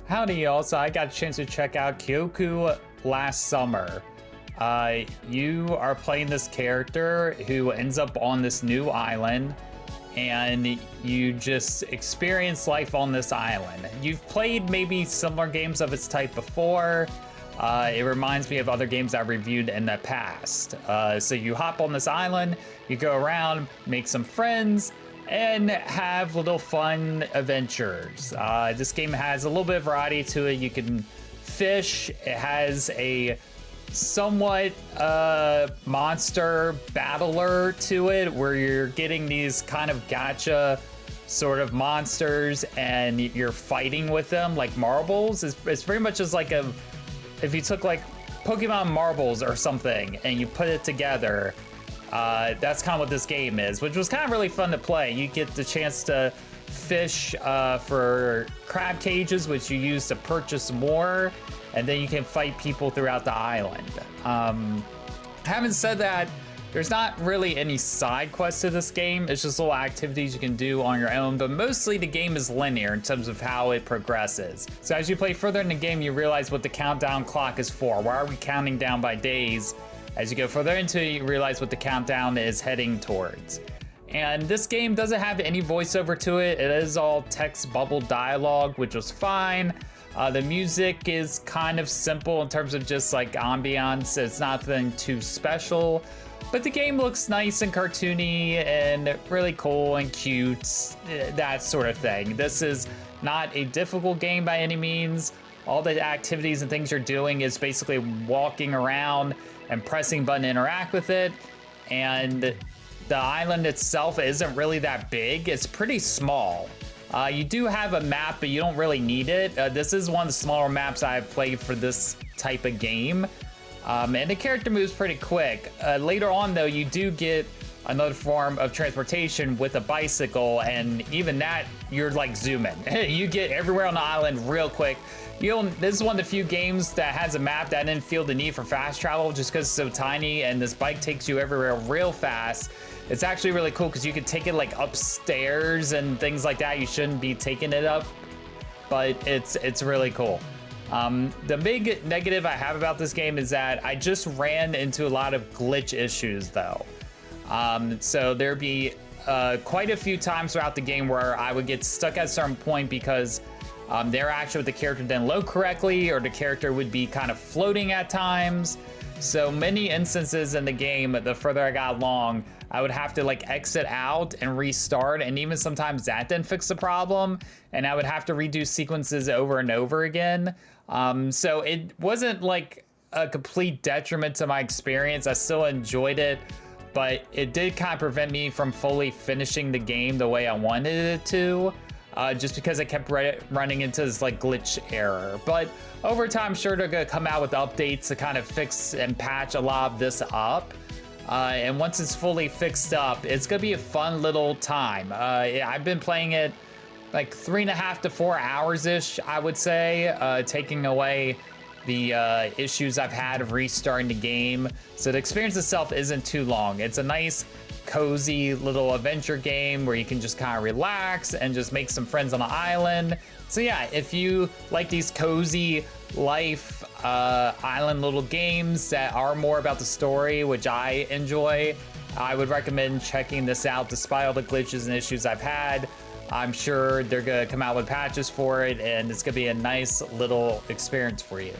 Howdy, y'all. So I got a chance to check out Kioku last summer. You are playing this character who ends up on this new island, and you just experience life on this island. You've played maybe similar games of its type before. It reminds me of other games I reviewed in the past. So you hop on this island, you go around, make some friends, and have little fun adventures. This game has a little bit of variety to it. You can fish. It has a somewhat monster battler to it, where you're getting these kind of gacha sort of monsters and you're fighting with them like marbles. It's very much just like if you took like Pokemon marbles or something and you put it together. That's kind of what this game is, which was kind of really fun to play. You get the chance to fish for crab cages, which you use to purchase more, and then you can fight people throughout the island. Having said that, there's not really any side quests to this game. It's just little activities you can do on your own, but mostly the game is linear in terms of how it progresses. So as you play further in the game, you realize what the countdown clock is for. Why are we counting down by days? As you go further into it, you realize what the countdown is heading towards. And this game doesn't have any voiceover to it. It is all text bubble dialogue, which was fine. The music is kind of simple in terms of just like ambiance. It's nothing too special, but the game looks nice and cartoony and really cool and cute, that sort of thing. This is not a difficult game by any means. All the activities and things you're doing is basically walking around and pressing button to interact with it. And the island itself isn't really that big. It's pretty small. You do have a map, but you don't really need it. This is one of the smaller maps I've played for this type of game. And the character moves pretty quick. Later on, though, you do get another form of transportation with a bicycle, and even that, you're like zooming. You get everywhere on the island real quick. This is one of the few games that has a map that didn't feel the need for fast travel just because it's so tiny, and this bike takes you everywhere real fast. It's actually really cool because you can take it like upstairs and things like that. You shouldn't be taking it up, but it's really cool. The big negative I have about this game is that I just ran into a lot of glitch issues though. So there'd be quite a few times throughout the game where I would get stuck at a certain point because their action with the character didn't load correctly, or the character would be kind of floating at times. So many instances in the game, the further I got along, I would have to like exit out and restart, and even sometimes that didn't fix the problem, and I would have to redo sequences over and over again. So it wasn't like a complete detriment to my experience. I still enjoyed it, but it did kind of prevent me from fully finishing the game the way I wanted it to. Just because I kept running into this like glitch error. But over time, sure, they're gonna come out with updates to kind of fix and patch a lot of this up. And once it's fully fixed up, it's gonna be a fun little time. I've been playing it like 3.5 to 4 hours-ish, I would say, taking away the issues I've had of restarting the game. So the experience itself isn't too long. It's a nice, cozy little adventure game where you can just kind of relax and just make some friends on the island. So yeah, if you like these cozy life island little games that are more about the story, which I enjoy, I would recommend checking this out. Despite all the glitches and issues I've had, I'm sure they're gonna come out with patches for it, and it's gonna be a nice little experience for you.